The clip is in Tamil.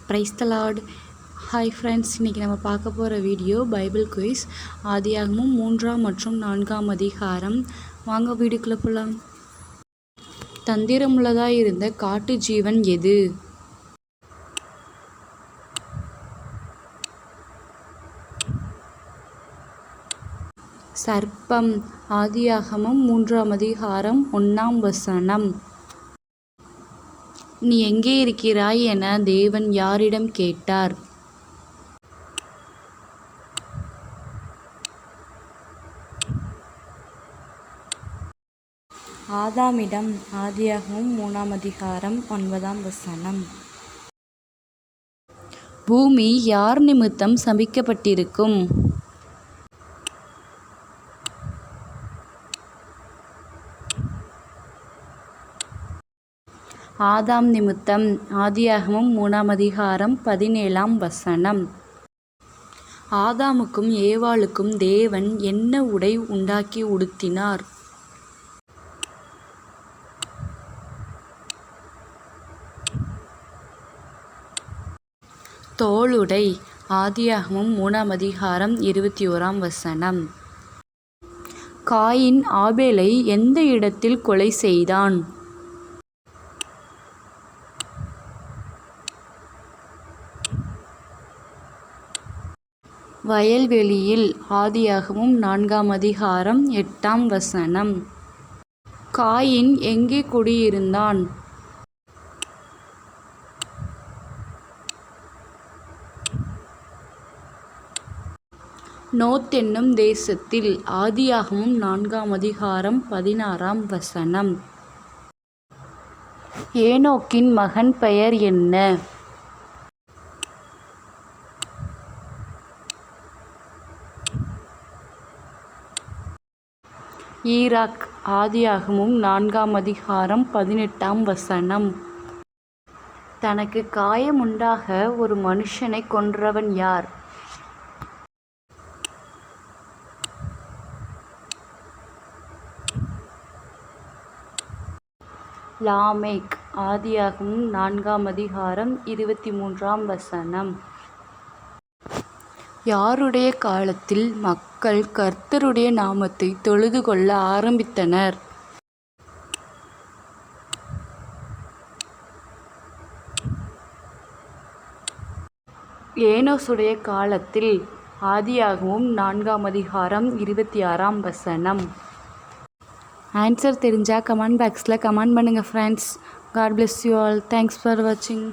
Praise the Lord. Hi friends, இன்றைக்கி நம்ம பார்க்க போகிற வீடியோ பைபிள் குயிஸ். ஆதியாகமம் 3 மற்றும் 4 அதிகாரம். வாங்க வீடியோக்குள்ளே போகலாம். தந்திரமுள்ளதாக இருந்த காட்டு ஜீவன் எது? சர்ப்பம். ஆதியாகமம் 3 அதிகாரம் 1 நீ எங்கே இருக்கிறாய் என தேவன் யாரிடம் கேட்டார்? ஆதாமிடம். ஆதியாகமம் 3 அதிகாரம் 9 பூமி யார் நிமித்தம் சபிக்கப்பட்டிருக்கும்? ஆதாம் நிமித்தம். ஆதியாகமம் 3 அதிகாரம் 17 ஆதாமுக்கும் ஏவாளுக்கும் தேவன் என்ன உடை உண்டாக்கி உடுத்தினார்? தோளுடை. ஆதியாகமம் 3 அதிகாரம் 21 காயின் ஆபேலை எந்த இடத்தில் கொலை செய்தான்? வயல்வெளியில். ஆதியாகமம் 4 அதிகாரம் 8 காயின் எங்கே குடியிருந்தான்? நோத் என்னும் தேசத்தில். ஆதியாகமம் 4 அதிகாரம் 16 ஏனோக்கின் மகன் பெயர் என்ன? ஈராக். ஆதியாகமம் 4 அதிகாரம் 18 தனக்கு காயமுண்டாக ஒரு மனுஷனை கொன்றவன் யார்? லாமேக். ஆதியாகமம் 4 அதிகாரம் 23 யாருடைய காலத்தில் மக்கள் கர்த்தருடைய நாமத்தை தொழுது கொள்ள ஆரம்பித்தனர்? ஏனோசுடைய காலத்தில். ஆதியாகமம் 4 அதிகாரம் 26 ஆன்சர் தெரிஞ்சால் கமெண்ட் பாக்ஸில் கமெண்ட் பண்ணுங்கள் friends. God bless you all. Thanks for வாட்சிங்.